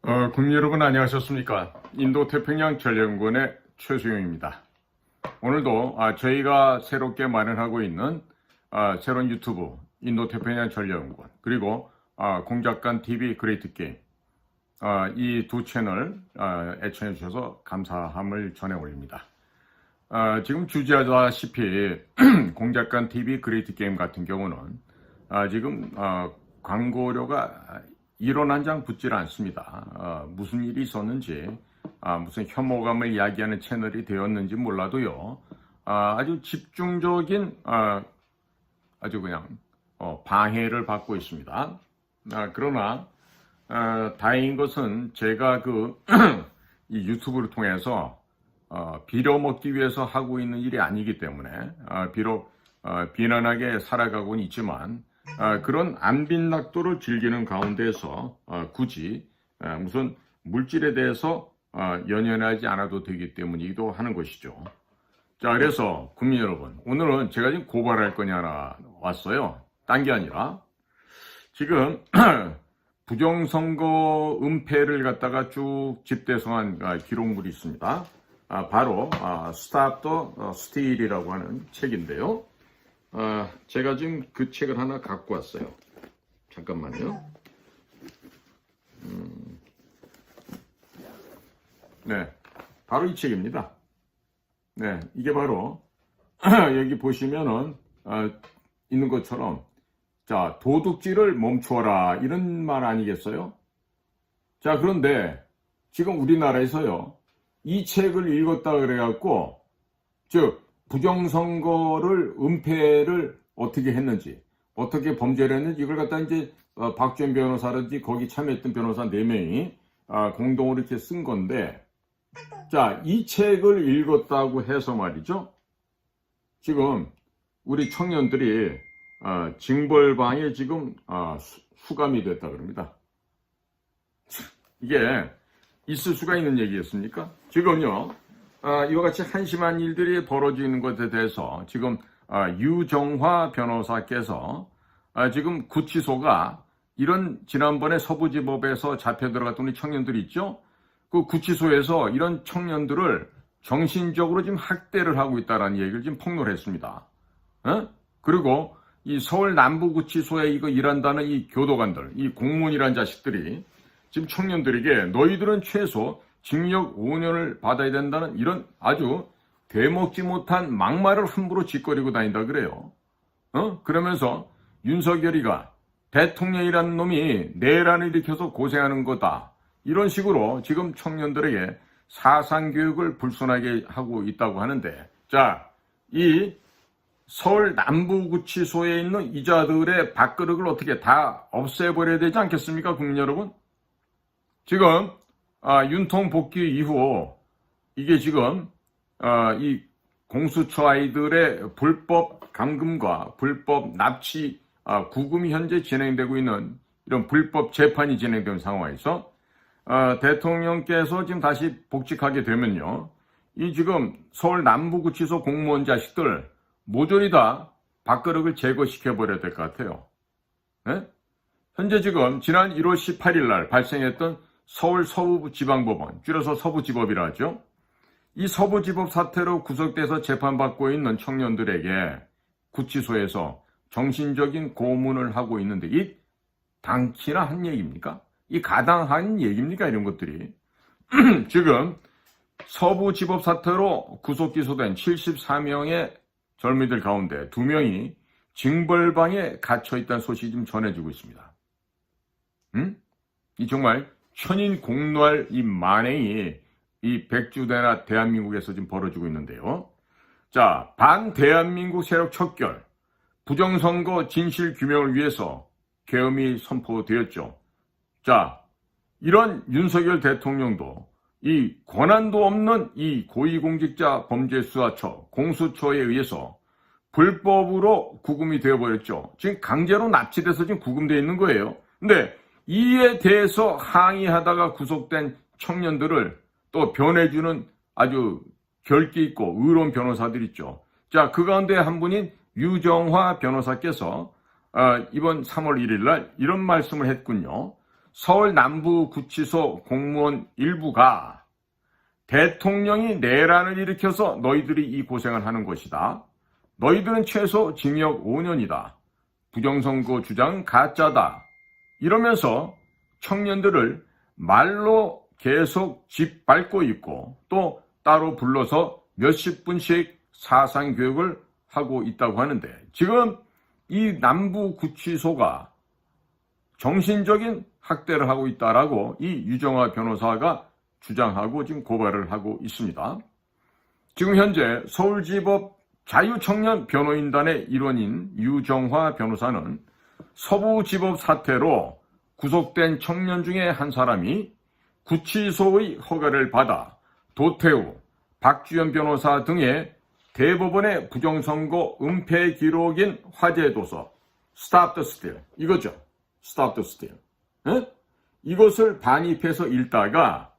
국민 여러분 안녕하셨습니까? 인도태평양 전략연구원의 최수용입니다. 오늘도 저희가 새롭게 마련하고 있는 새로운 유튜브 인도태평양 전략연구원 그리고 공작관 TV 그레이트 게임 이 두 채널 애청해 주셔서 감사함을 전해 올립니다. 지금 주제하다시피 공작관 TV 그레이트 게임 같은 경우는 지금 광고료가 1원 한 장 붙질 않습니다. 무슨 일이 있었는지 무슨 혐오감을 이야기하는 채널이 되었는지 몰라도요. 아주 집중적인 아주 그냥 방해를 받고 있습니다. 그러나 다행인 것은 제가 이 유튜브를 통해서 빌어먹기 위해서 하고 있는 일이 아니기 때문에 비록 비난하게 살아가고는 있지만 그런 안빈낙도를 즐기는 가운데에서 굳이 무슨 물질에 대해서 연연하지 않아도 되기 때문이기도 하는 것이죠. 자, 그래서 국민 여러분, 오늘은 제가 지금 고발할 거냐 하나 왔어요. 딴 게 아니라 지금 부정선거 은폐를 갖다가 쭉 집대성한 기록물이 있습니다. 바로 Stop the Steal이라고 하는 책인데요. 제가 지금 그 책을 하나 갖고 왔어요. 잠깐만요. 네, 바로 이 책입니다. 네, 이게 바로 여기 보시면은 있는 것처럼 자, 도둑질을 멈춰라 이런 말 아니겠어요? 자, 그런데 지금 우리나라에서요 이 책을 읽었다 그래갖고 즉 부정선거를 은폐를 어떻게 했는지, 어떻게 범죄를 했는지 이걸 갖다 이제 박주현 변호사라든지 거기 참여했던 변호사 4명이 공동으로 이렇게 쓴 건데, 자, 이 책을 읽었다고 해서 말이죠. 지금 우리 청년들이 징벌방에 지금 수감이 됐다 그럽니다. 이게 있을 수가 있는 얘기였습니까? 지금요. 이와 같이 한심한 일들이 벌어지는 것에 대해서 지금 유정화 변호사께서 지금 구치소가 이런 지난번에 서부지법에서 잡혀 들어갔던 우리 청년들이 있죠? 그 구치소에서 이런 청년들을 정신적으로 지금 학대를 하고 있다는 얘기를 지금 폭로했습니다. 그리고 이 서울 남부구치소에 이거 일한다는 이 교도관들, 이 공무원이란 자식들이 지금 청년들에게 너희들은 최소 징역 5년을 받아야 된다는 이런 아주 되먹지 못한 막말을 함부로 짓거리고 다닌다 그래요. 그러면서 윤석열이가 대통령이라는 놈이 내란을 일으켜서 고생하는 거다. 이런 식으로 지금 청년들에게 사상교육을 불손하게 하고 있다고 하는데, 자, 이 서울 남부구치소에 있는 이자들의 밥그릇을 어떻게 다 없애버려야 되지 않겠습니까, 국민 여러분? 지금 윤통 복귀 이후 이게 지금 이 공수처 아이들의 불법 감금과 불법 납치 구금이 현재 진행되고 있는 이런 불법 재판이 진행되는 상황에서 대통령께서 지금 다시 복직하게 되면요, 이 지금 서울 남부구치소 공무원 자식들 모조리 다 밥그릇을 제거시켜 버려야 될 것 같아요. 네? 현재 지금 지난 1월 18일 날 발생했던 서울 서부지방법원, 줄여서 서부지법이라 하죠. 이 서부지법 사태로 구속돼서 재판받고 있는 청년들에게 구치소에서 정신적인 고문을 하고 있는데 이 당키나 한 얘기입니까? 이 가당한 얘기입니까? 이런 것들이. 지금 서부지법 사태로 구속 기소된 74명의 젊은이들 가운데 2명이 징벌방에 갇혀있다는 소식이 좀 전해지고 있습니다. 이 정말 천인공노할 이 만행이 이 백주대나 대한민국에서 지금 벌어지고 있는데요. 자, 반대한민국 세력 척결, 부정선거 진실 규명을 위해서 계엄이 선포되었죠. 자, 이런 윤석열 대통령도 이 권한도 없는 이 고위공직자 범죄수사처, 공수처에 의해서 불법으로 구금이 되어버렸죠. 지금 강제로 납치돼서 지금 구금되어 있는 거예요. 근데 이에 대해서 항의하다가 구속된 청년들을 또 변해주는 아주 결기 있고 의로운 변호사들 있죠. 자, 그 가운데 한 분인 유정화 변호사께서 이번 3월 1일 날 이런 말씀을 했군요. 서울 남부구치소 공무원 일부가 대통령이 내란을 일으켜서 너희들이 이 고생을 하는 것이다. 너희들은 최소 징역 5년이다. 부정선거 주장은 가짜다. 이러면서 청년들을 말로 계속 짓밟고 있고 또 따로 불러서 몇십 분씩 사상교육을 하고 있다고 하는데 지금 이 남부구치소가 정신적인 학대를 하고 있다라고 이 유정화 변호사가 주장하고 지금 고발을 하고 있습니다. 지금 현재 서울지법 자유청년 변호인단의 일원인 유정화 변호사는 서부지법 사태로 구속된 청년 중에 한 사람이 구치소의 허가를 받아 도태우, 박주현 변호사 등의 대법원의 부정선거 은폐 기록인 화제 도서 Stop the Steal 이거죠. Stop the Steal. 이것을 반입해서 읽다가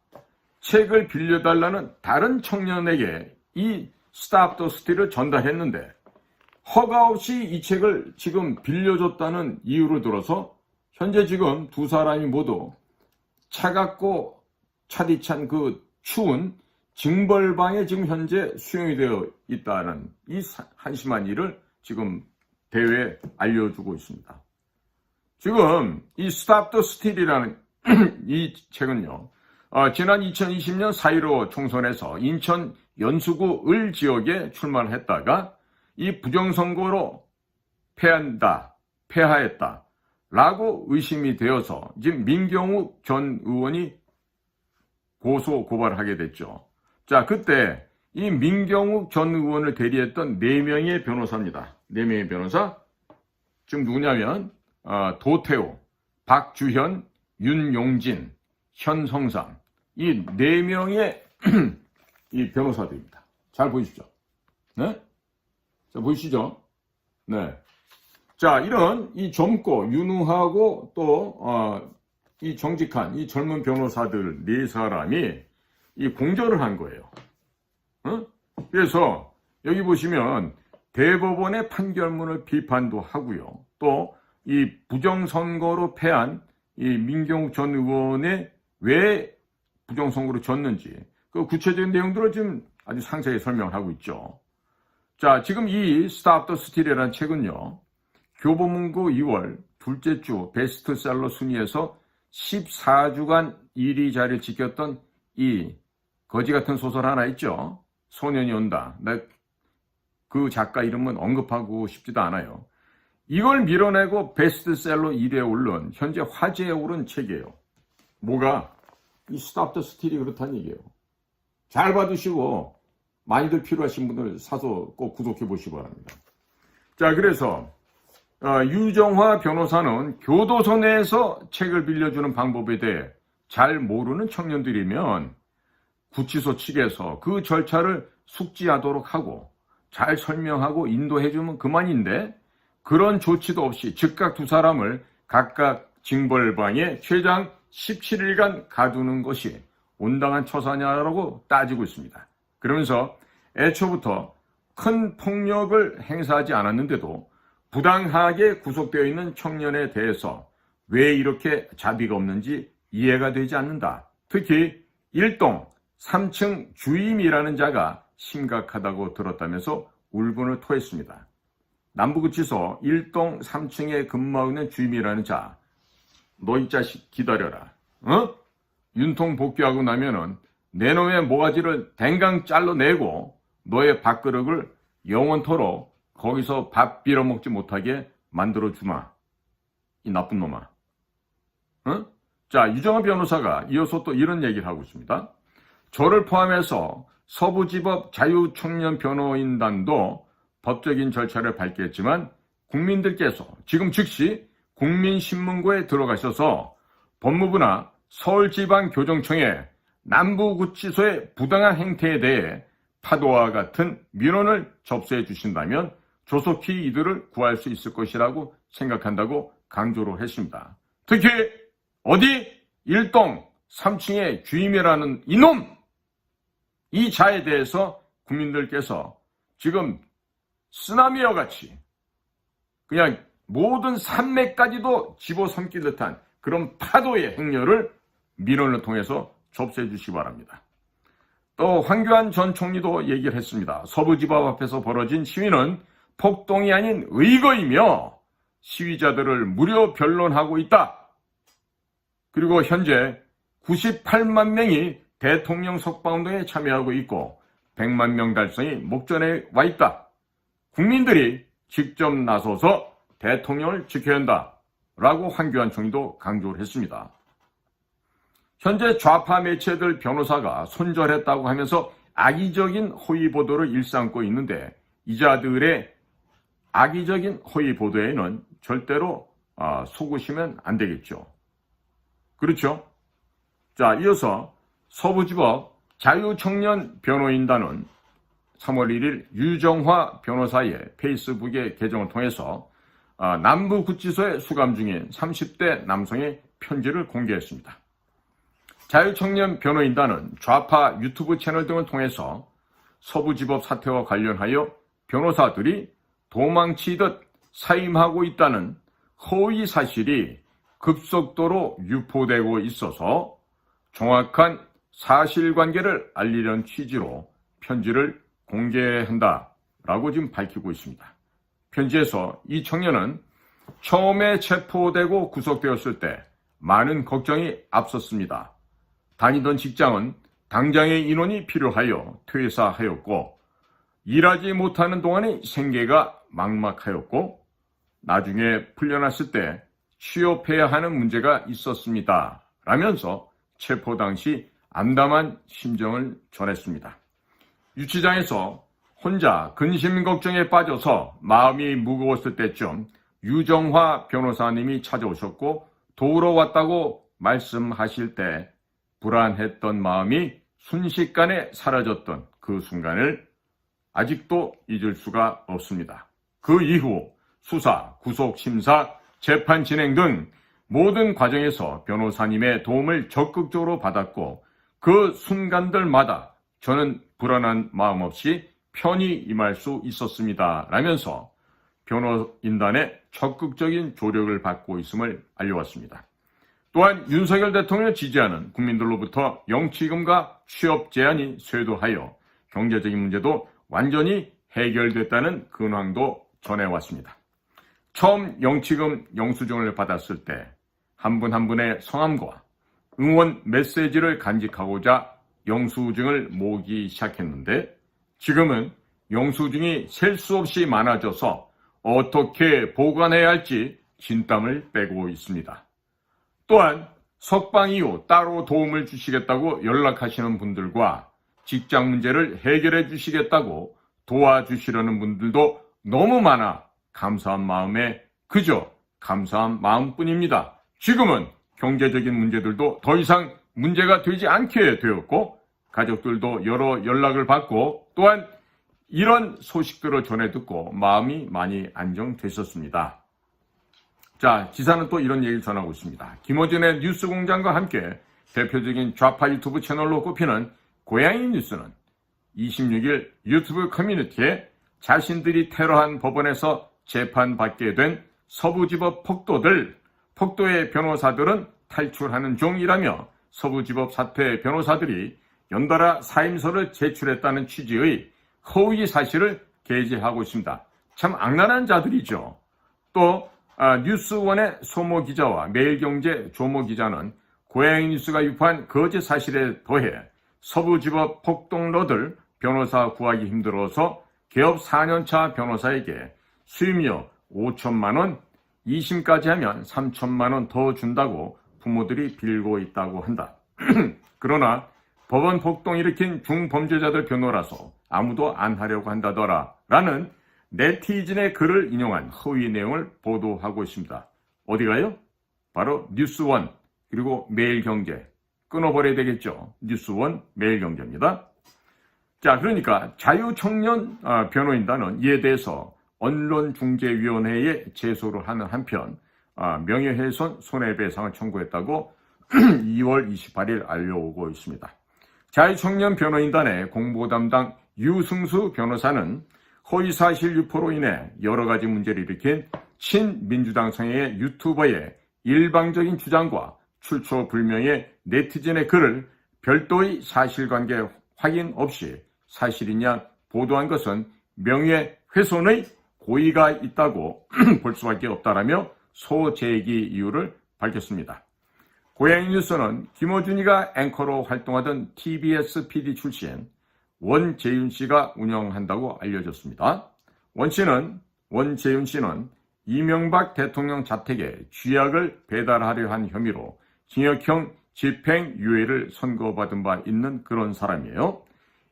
책을 빌려달라는 다른 청년에게 이 Stop the Steal을 전달했는데 허가 없이 이 책을 지금 빌려줬다는 이유를 들어서 현재 지금 두 사람이 모두 차갑고 차디찬 그 추운 징벌방에 지금 현재 수용이 되어 있다는 이 한심한 일을 지금 대회에 알려주고 있습니다. 지금 이 Stop the Steal이라는 이 책은요. 지난 2020년 4.15 총선에서 인천 연수구 을 지역에 출마를 했다가 이 부정선거로 패하했다 라고 의심이 되어서 지금 민경욱 전 의원이 고발을 하게 됐죠. 자, 그때 이 민경욱 전 의원을 대리했던 4명의 변호사입니다. 4명의 변호사. 지금 누구냐면 도태우, 박주현, 윤용진, 현성삼 이 4명의 이 변호사들입니다. 잘 보이시죠? 네? 자, 보이시죠? 네. 자, 이런 이 젊고 유능하고 또 이 정직한 이 젊은 변호사들 4사람이 이 공조를 한 거예요. 그래서 여기 보시면 대법원의 판결문을 비판도 하고요. 또 이 부정선거로 패한 이 민경욱 전 의원의 왜 부정선거로 졌는지 그 구체적인 내용들을 지금 아주 상세히 설명하고 있죠. 자, 지금 이 Stop the Steal이라는 책은요. 교보문고 2월 둘째 주 베스트셀러 순위에서 14주간 1위 자리를 지켰던 이 거지 같은 소설 하나 있죠. 소년이 온다. 그 작가 이름은 언급하고 싶지도 않아요. 이걸 밀어내고 베스트셀러 1위에 오른 현재 화제에 오른 책이에요. 뭐가? 이 Stop the Steal이 그렇다는 얘기예요. 잘 받으시고 많이들 필요하신 분들 사서 꼭 구독해 보시기 바랍니다. 자, 그래서 유정화 변호사는 교도소 내에서 책을 빌려주는 방법에 대해 잘 모르는 청년들이면 구치소 측에서 그 절차를 숙지하도록 하고 잘 설명하고 인도해주면 그만인데 그런 조치도 없이 즉각 두 사람을 각각 징벌방에 최장 17일간 가두는 것이 온당한 처사냐라고 따지고 있습니다. 그러면서 애초부터 큰 폭력을 행사하지 않았는데도 부당하게 구속되어 있는 청년에 대해서 왜 이렇게 자비가 없는지 이해가 되지 않는다. 특히 1동 3층 주임이라는 자가 심각하다고 들었다면서 울분을 토했습니다. 남부구치소 1동 3층에 근무하고 있는 주임이라는 자, 너 이 자식 기다려라. 윤통 복귀하고 나면은 내 놈의 모가지를 댕강 잘라내고 너의 밥그릇을 영원토록 거기서 밥 빌어먹지 못하게 만들어주마. 이 나쁜 놈아. 자, 유정화 변호사가 이어서 또 이런 얘기를 하고 있습니다. 저를 포함해서 서부지법 자유청년 변호인단도 법적인 절차를 밟겠지만 국민들께서 지금 즉시 국민신문고에 들어가셔서 법무부나 서울지방교정청에 남부구치소의 부당한 행태에 대해 파도와 같은 민원을 접수해 주신다면 조속히 이들을 구할 수 있을 것이라고 생각한다고 강조를 했습니다. 특히 어디 1동 3층의 주임이라는 이놈! 이 자에 대해서 국민들께서 지금 쓰나미와 같이 그냥 모든 산맥까지도 집어삼킬 듯한 그런 파도의 행렬을 민원을 통해서 접수해 주시기 바랍니다. 또 황교안 전 총리도 얘기를 했습니다. 서부지법 앞에서 벌어진 시위는 폭동이 아닌 의거이며 시위자들을 무료 변론하고 있다. 그리고 현재 98만 명이 대통령 석방운동에 참여하고 있고 100만 명 달성이 목전에 와 있다. 국민들이 직접 나서서 대통령을 지켜야 한다. 라고 황교안 총리도 강조를 했습니다. 현재 좌파 매체들 변호사가 손절했다고 하면서 악의적인 허위 보도를 일삼고 있는데 이자들의 악의적인 허위 보도에는 절대로 속으시면 안 되겠죠. 그렇죠? 자, 이어서 서부지법 자유청년 변호인단은 3월 1일 유정화 변호사의 페이스북의 계정을 통해서 남부구치소에 수감 중인 30대 남성의 편지를 공개했습니다. 자유청년 변호인단은 좌파 유튜브 채널 등을 통해서 서부지법 사태와 관련하여 변호사들이 도망치듯 사임하고 있다는 허위 사실이 급속도로 유포되고 있어서 정확한 사실관계를 알리려는 취지로 편지를 공개한다라고 지금 밝히고 있습니다. 편지에서 이 청년은 처음에 체포되고 구속되었을 때 많은 걱정이 앞섰습니다. 다니던 직장은 당장의 인원이 필요하여 퇴사하였고 일하지 못하는 동안에 생계가 막막하였고 나중에 풀려났을 때 취업해야 하는 문제가 있었습니다. 라면서 체포 당시 암담한 심정을 전했습니다. 유치장에서 혼자 근심 걱정에 빠져서 마음이 무거웠을 때쯤 유정화 변호사님이 찾아오셨고 도우러 왔다고 말씀하실 때 불안했던 마음이 순식간에 사라졌던 그 순간을 아직도 잊을 수가 없습니다. 그 이후 수사, 구속, 심사, 재판 진행 등 모든 과정에서 변호사님의 도움을 적극적으로 받았고 그 순간들마다 저는 불안한 마음 없이 편히 임할 수 있었습니다. 라면서 변호인단의 적극적인 조력을 받고 있음을 알려왔습니다. 또한 윤석열 대통령을 지지하는 국민들로부터 영치금과 취업 제한이 쇄도하여 경제적인 문제도 완전히 해결됐다는 근황도 전해왔습니다. 처음 영치금 영수증을 받았을 때 한 분 한 분의 성함과 응원 메시지를 간직하고자 영수증을 모으기 시작했는데 지금은 영수증이 셀 수 없이 많아져서 어떻게 보관해야 할지 진땀을 빼고 있습니다. 또한 석방 이후 따로 도움을 주시겠다고 연락하시는 분들과 직장 문제를 해결해 주시겠다고 도와주시려는 분들도 너무 많아 감사한 마음에 그저 감사한 마음뿐입니다. 지금은 경제적인 문제들도 더 이상 문제가 되지 않게 되었고 가족들도 여러 연락을 받고 또한 이런 소식들을 전해 듣고 마음이 많이 안정됐었습니다. 자, 기사는 또 이런 얘기를 전하고 있습니다. 김어준의 뉴스공장과 함께 대표적인 좌파 유튜브 채널로 꼽히는 고양이 뉴스는 26일 유튜브 커뮤니티에 자신들이 테러한 법원에서 재판받게 된 서부지법 폭도의 변호사들은 탈출하는 중이라며 서부지법 사태 변호사들이 연달아 사임서를 제출했다는 취지의 허위 사실을 게재하고 있습니다. 참 악랄한 자들이죠. 또 뉴스원의 소모 기자와 매일경제 조모 기자는 고양이 뉴스가 유포한 거짓 사실에 더해 서부지법 폭동러들 변호사 구하기 힘들어서 개업 4년차 변호사에게 수임료 5천만 원, 2심까지 하면 3천만 원 더 준다고 부모들이 빌고 있다고 한다. 그러나 법원 폭동 일으킨 중범죄자들 변호라서 아무도 안 하려고 한다더라 라는 네티즌의 글을 인용한 허위 내용을 보도하고 있습니다. 어디가요? 바로 뉴스원 그리고 매일경제. 끊어버려야 되겠죠. 뉴스원 매일경제입니다. 자, 그러니까 자유청년 변호인단은 이에 대해서 언론중재위원회에 제소를 하는 한편 명예훼손 손해배상을 청구했다고 2월 28일 알려오고 있습니다. 자유청년 변호인단의 공보담당 유승수 변호사는 허위사실 유포로 인해 여러 가지 문제를 일으킨 친민주당 성향의 유튜버의 일방적인 주장과 출처 불명의 네티즌의 글을 별도의 사실관계 확인 없이 사실이냐 보도한 것은 명예훼손의 고의가 있다고 볼 수밖에 없다라며 소재기 이유를 밝혔습니다. 고양이 뉴스는 김어준이가 앵커로 활동하던 TBS PD 출신 원재윤 씨가 운영한다고 알려졌습니다. 원재윤 씨는 이명박 대통령 자택에 쥐약을 배달하려 한 혐의로 징역형 집행유예를 선고받은 바 있는 그런 사람이에요.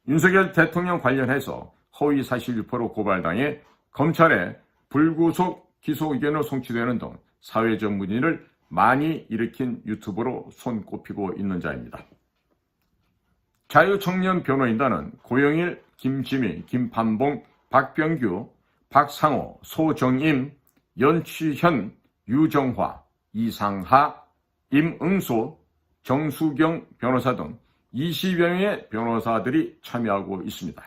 윤석열 대통령 관련해서 허위사실 유포로 고발당해 검찰에 불구속 기소 의견을 송치되는 등 사회적 문의를 많이 일으킨 유튜버로 손꼽히고 있는 자입니다. 자유청년 변호인단은 고영일, 김지미, 김판봉, 박병규, 박상호, 소정임, 연취현, 유정화, 이상하, 임응소, 정수경 변호사 등 20여 명의 변호사들이 참여하고 있습니다.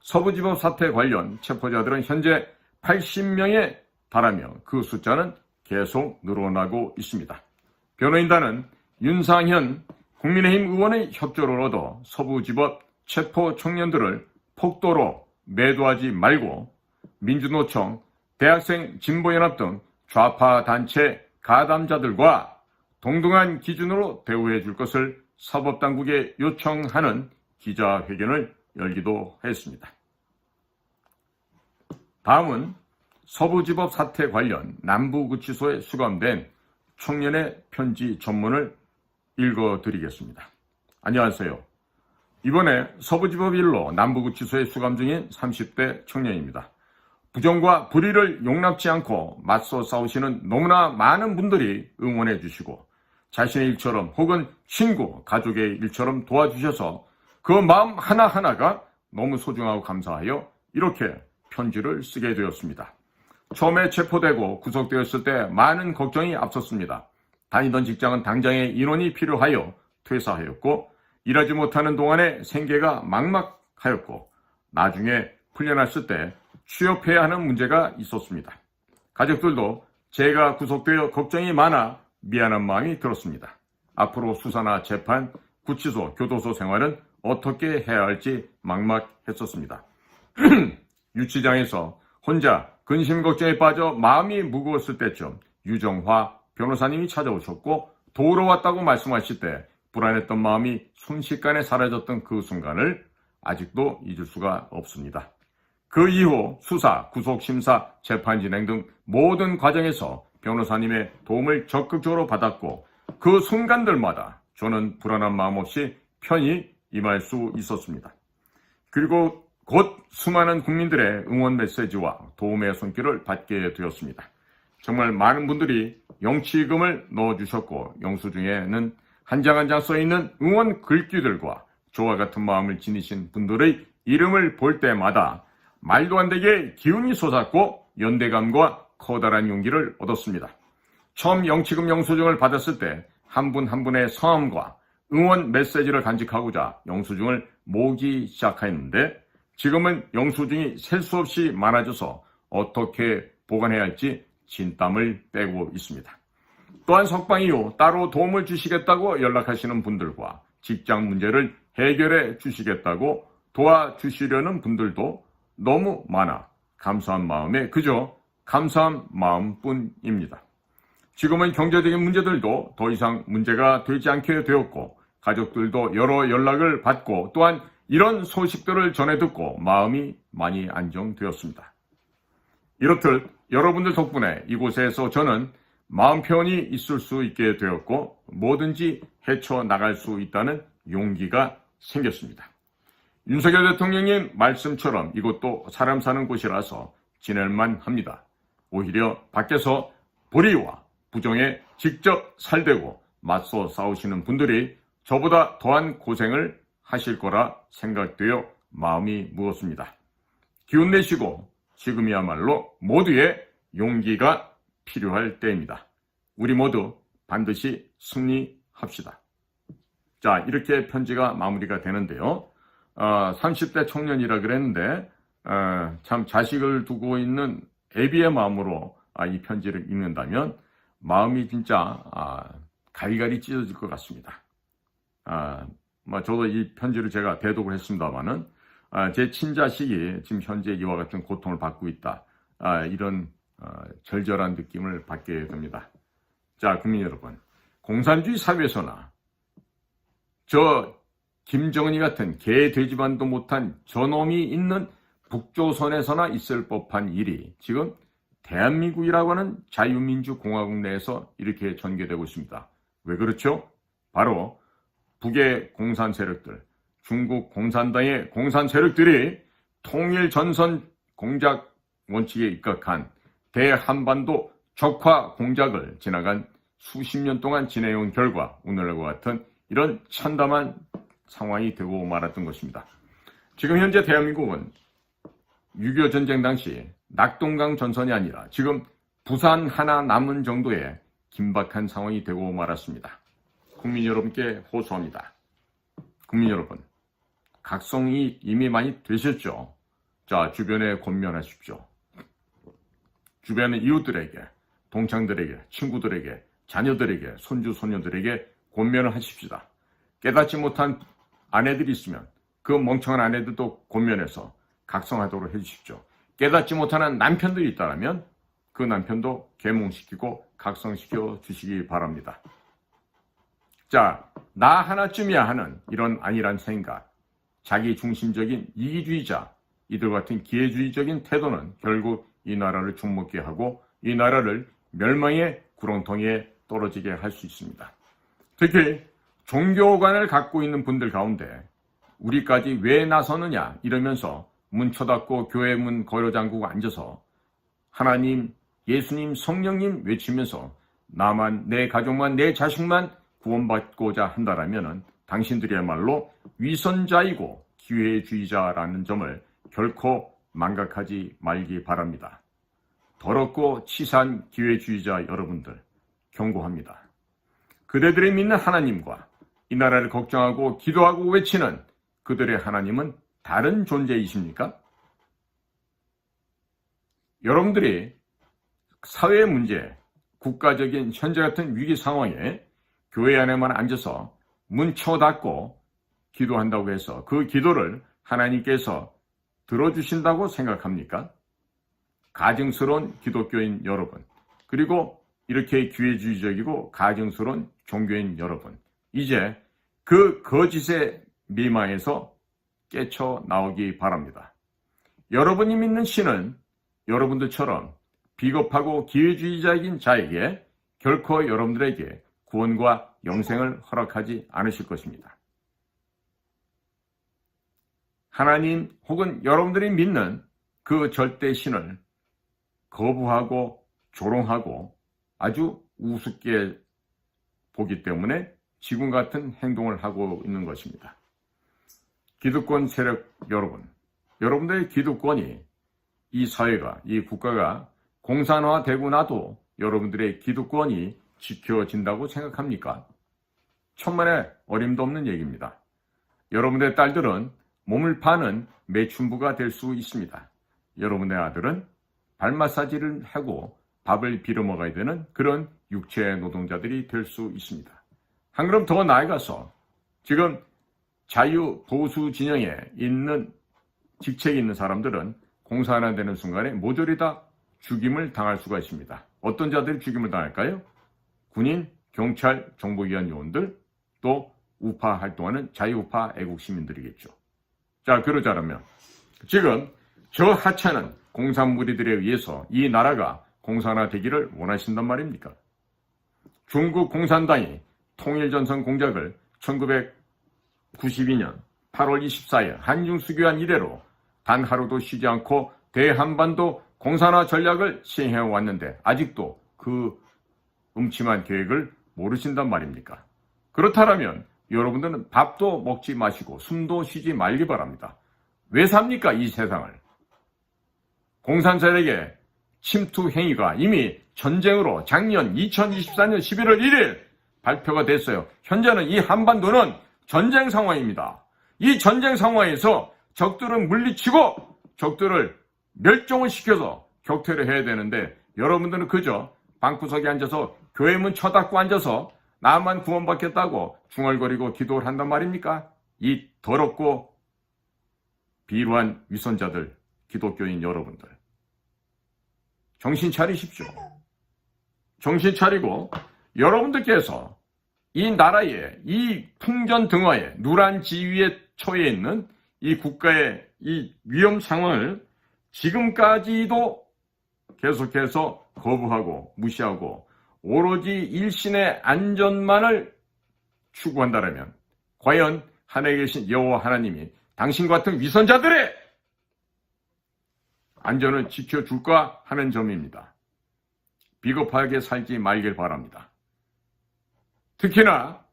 서부지법 사태 관련 체포자들은 현재 80명에 달하며 그 숫자는 계속 늘어나고 있습니다. 변호인단은 윤상현 국민의힘 의원의 협조를 얻어 서부지법 체포 청년들을 폭도로 매도하지 말고 민주노총, 대학생 진보연합 등 좌파 단체 가담자들과 동등한 기준으로 대우해 줄 것을 사법당국에 요청하는 기자회견을 열기도 했습니다. 다음은 서부지법 사태 관련 남부구치소에 수감된 청년의 편지 전문을 읽어드리겠습니다. 안녕하세요. 이번에 서부지법 1로 남부구치소에 수감 중인 30대 청년입니다. 부정과 불의를 용납지 않고 맞서 싸우시는 너무나 많은 분들이 응원해 주시고 자신의 일처럼 혹은 친구, 가족의 일처럼 도와주셔서 그 마음 하나하나가 너무 소중하고 감사하여 이렇게 편지를 쓰게 되었습니다. 처음에 체포되고 구속되었을 때 많은 걱정이 앞섰습니다. 다니던 직장은 당장의 인원이 필요하여 퇴사하였고 일하지 못하는 동안에 생계가 막막하였고 나중에 풀려났을 때 취업해야 하는 문제가 있었습니다. 가족들도 제가 구속되어 걱정이 많아 미안한 마음이 들었습니다. 앞으로 수사나 재판, 구치소, 교도소 생활은 어떻게 해야 할지 막막했었습니다. 유치장에서 혼자 근심 걱정에 빠져 마음이 무거웠을 때쯤 유정화 변호사님이 찾아오셨고 도우러 왔다고 말씀하실 때 불안했던 마음이 순식간에 사라졌던 그 순간을 아직도 잊을 수가 없습니다. 그 이후 수사, 구속심사, 재판 진행 등 모든 과정에서 변호사님의 도움을 적극적으로 받았고 그 순간들마다 저는 불안한 마음 없이 편히 임할 수 있었습니다. 그리고 곧 수많은 국민들의 응원 메시지와 도움의 손길을 받게 되었습니다. 정말 많은 분들이 영치금을 넣어주셨고 영수증에는 한 장 한 장 써있는 응원 글귀들과 저와 같은 마음을 지니신 분들의 이름을 볼 때마다 말도 안 되게 기운이 솟았고 연대감과 커다란 용기를 얻었습니다. 처음 영치금 영수증을 받았을 때 한 분 한 분의 성함과 응원 메시지를 간직하고자 영수증을 모으기 시작했는데 지금은 영수증이 셀 수 없이 많아져서 어떻게 보관해야 할지 진땀을 빼고 있습니다. 또한 석방 이후 따로 도움을 주시겠다고 연락하시는 분들과 직장 문제를 해결해 주시겠다고 도와주시려는 분들도 너무 많아 감사한 마음에 그저 감사한 마음뿐입니다. 지금은 경제적인 문제들도 더 이상 문제가 되지 않게 되었고 가족들도 여러 연락을 받고 또한 이런 소식들을 전해 듣고 마음이 많이 안정되었습니다. 이렇듯 여러분들 덕분에 이곳에서 저는 마음 편히 있을 수 있게 되었고 뭐든지 헤쳐나갈 수 있다는 용기가 생겼습니다. 윤석열 대통령님 말씀처럼 이곳도 사람 사는 곳이라서 지낼만 합니다. 오히려 밖에서 불의와 부정에 직접 살대고 맞서 싸우시는 분들이 저보다 더한 고생을 하실 거라 생각되어 마음이 무겁습니다. 기운 내시고 지금이야말로 모두의 용기가 필요할 때입니다. 우리 모두 반드시 승리합시다. 자, 이렇게 편지가 마무리가 되는데요. 30대 청년이라 그랬는데 참 자식을 두고 있는 애비의 마음으로 이 편지를 읽는다면 마음이 진짜 갈갈이 찢어질 것 같습니다. 저도 이 편지를 제가 대독을 했습니다마는 제 친자식이 지금 현재 이와 같은 고통을 받고 있다. 이런 절절한 느낌을 받게 됩니다. 자, 국민 여러분, 공산주의 사회에서나 저 김정은이 같은 개 돼지반도 못한 저놈이 있는 북조선에서나 있을 법한 일이 지금 대한민국이라고 하는 자유민주공화국 내에서 이렇게 전개되고 있습니다. 왜 그렇죠? 바로 북의 공산 세력들, 중국 공산당의 공산 세력들이 통일전선 공작 원칙에 입각한 대한반도 적화 공작을 지나간 수십 년 동안 지내온 결과 오늘과 같은 이런 참담한 상황이 되고 말았던 것입니다. 지금 현재 대한민국은 6.25 전쟁 당시 낙동강 전선이 아니라 지금 부산 하나 남은 정도의 긴박한 상황이 되고 말았습니다. 국민 여러분께 호소합니다. 국민 여러분, 각성이 이미 많이 되셨죠? 자, 주변에 권면하십시오. 주변의 이웃들에게, 동창들에게, 친구들에게, 자녀들에게, 손주, 소녀들에게 권면을 하십시다. 깨닫지 못한 아내들이 있으면 그 멍청한 아내들도 권면해서 각성하도록 해주십시오. 깨닫지 못하는 남편들이 있다면 그 남편도 계몽시키고 각성시켜 주시기 바랍니다. 자, 나 하나쯤이야 하는 이런 안일한 생각, 자기 중심적인 이기주의자, 이들 같은 기회주의적인 태도는 결국 이 나라를 죽먹게 하고 이 나라를 멸망의 구렁텅이에 떨어지게 할 수 있습니다. 특히 종교관을 갖고 있는 분들 가운데 우리까지 왜 나서느냐 이러면서 문 쳐닫고 교회 문 걸어 잠그고 앉아서 하나님, 예수님, 성령님 외치면서 나만, 내 가족만, 내 자식만 구원받고자 한다라면 당신들이야말로 위선자이고 기회주의자라는 점을 결코 망각하지 말기 바랍니다. 더럽고 치사한 기회주의자 여러분들 경고합니다. 그대들이 믿는 하나님과 이 나라를 걱정하고 기도하고 외치는 그들의 하나님은 다른 존재이십니까? 여러분들이 사회 문제, 국가적인 현재 같은 위기 상황에 교회 안에만 앉아서 문 쳐닫고 기도한다고 해서 그 기도를 하나님께서 들어주신다고 생각합니까? 가증스러운 기독교인 여러분, 그리고 이렇게 기회주의적이고 가증스러운 종교인 여러분, 이제 그 거짓의 미망에서 깨쳐 나오기 바랍니다. 여러분이 믿는 신은 여러분들처럼 비겁하고 기회주의자인 자에게 결코 여러분들에게 구원과 영생을 허락하지 않으실 것입니다. 하나님 혹은 여러분들이 믿는 그 절대 신을 거부하고 조롱하고 아주 우습게 보기 때문에 지금 같은 행동을 하고 있는 것입니다. 기득권 세력 여러분, 여러분들의 기득권이 이 사회가, 이 국가가 공산화되고 나도 여러분들의 기득권이 지켜진다고 생각합니까? 천만의 어림도 없는 얘기입니다. 여러분의 딸들은 몸을 파는 매춘부가 될 수 있습니다. 여러분의 아들은 발 마사지를 하고 밥을 빌어 먹어야 되는 그런 육체 노동자들이 될 수 있습니다. 한 걸음 더 나아가서 지금 자유 보수 진영에 있는 직책이 있는 사람들은 공산화되는 순간에 모조리 다 죽임을 당할 수가 있습니다. 어떤 자들이 죽임을 당할까요? 군인, 경찰, 정보기관 요원들, 또 우파 활동하는 자유우파 애국시민들이겠죠. 자, 그러자면 지금 저 하찮은 공산무리들에 의해서 이 나라가 공산화되기를 원하신단 말입니까? 중국 공산당이 통일전선 공작을 1992년 8월 24일 한중수교한 이래로 단 하루도 쉬지 않고 대한반도 공산화 전략을 시행해왔는데 아직도 그 음침한 계획을 모르신단 말입니까? 그렇다면 여러분들은 밥도 먹지 마시고 숨도 쉬지 말기 바랍니다. 왜 삽니까, 이 세상을? 공산 세력의 침투 행위가 이미 전쟁으로 작년 2024년 11월 1일 발표가 됐어요. 현재는 이 한반도는 전쟁 상황입니다. 이 전쟁 상황에서 적들을 물리치고 적들을 멸종을 시켜서 격퇴를 해야 되는데 여러분들은 그저 방구석에 앉아서 교회 문 쳐닫고 앉아서 나만 구원받겠다고 중얼거리고 기도를 한단 말입니까? 이 더럽고 비루한 위선자들, 기독교인 여러분들. 정신 차리십시오. 정신 차리고 여러분들께서 이 나라의 이 풍전등화에 누란 지위에 처해 있는 이 국가의 이 위험 상황을 지금까지도 계속해서 거부하고 무시하고 오로지 일신의 안전만을 추구한다면 과연 하늘에 계신 여호와 하나님이 당신 같은 위선자들의 안전을 지켜줄까 하는 점입니다. 비겁하게 살지 말길 바랍니다. 특히나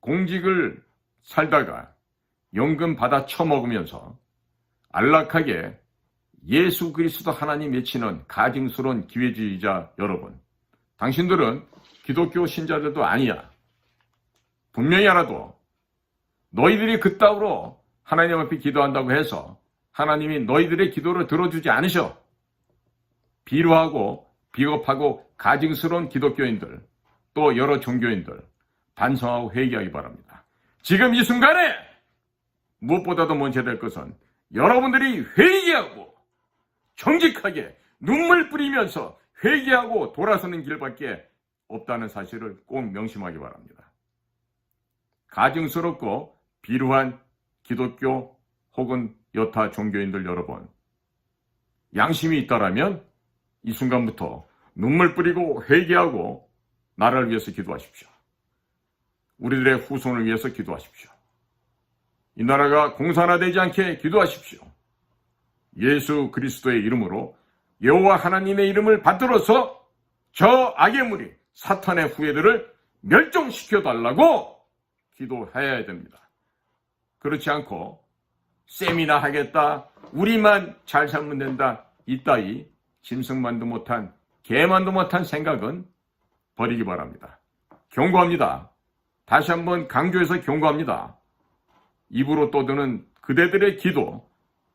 공직을 살다가 연금 받아 처먹으면서 안락하게 예수 그리스도 하나님 외치는 가증스러운 기회주의자 여러분, 당신들은 기독교 신자들도 아니야. 분명히 알아도 너희들이 그따위로 하나님 앞에 기도한다고 해서 하나님이 너희들의 기도를 들어주지 않으셔. 비루하고 비겁하고 가증스러운 기독교인들, 또 여러 종교인들 반성하고 회개하기 바랍니다. 지금 이 순간에 무엇보다도 먼저 될 것은 여러분들이 회개하고 정직하게 눈물 뿌리면서 회개하고 돌아서는 길밖에 없다는 사실을 꼭 명심하기 바랍니다. 가증스럽고 비루한 기독교 혹은 여타 종교인들 여러분, 양심이 있다라면 이 순간부터 눈물 뿌리고 회개하고 나라를 위해서 기도하십시오. 우리들의 후손을 위해서 기도하십시오. 이 나라가 공산화되지 않게 기도하십시오. 예수 그리스도의 이름으로 여호와 하나님의 이름을 받들어서 저 악의 무리 사탄의 후예들을 멸종시켜달라고 기도해야 됩니다. 그렇지 않고 세미나 하겠다, 우리만 잘 살면 된다, 이따위 짐승만도 못한 개만도 못한 생각은 버리기 바랍니다. 경고합니다. 다시 한번 강조해서 경고합니다. 입으로 떠드는 그대들의 기도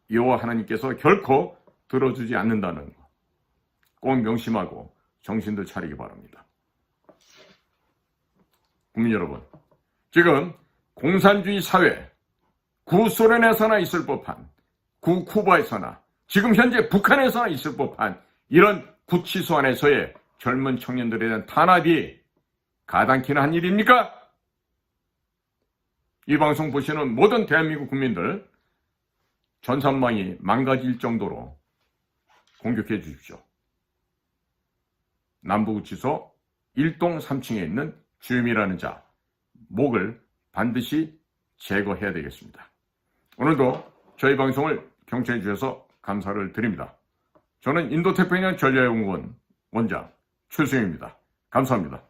여호와 하나님께서 결코 들어주지 않는다는 것 꼭 명심하고 정신들 차리기 바랍니다. 국민 여러분, 지금 공산주의 사회, 구소련에서나 있을 법한, 구쿠바에서나, 지금 현재 북한에서나 있을 법한 이런 구치소 안에서의 젊은 청년들에 대한 탄압이 가당키나 한 일입니까? 이 방송 보시는 모든 대한민국 국민들, 전산망이 망가질 정도로 공격해 주십시오. 남부구치소 1동 3층에 있는 주임이라는 자, 목을 반드시 제거해야 되겠습니다. 오늘도 저희 방송을 경청해 주셔서 감사를 드립니다. 저는 인도태평양 전략연구원 원장 최수영입니다. 감사합니다.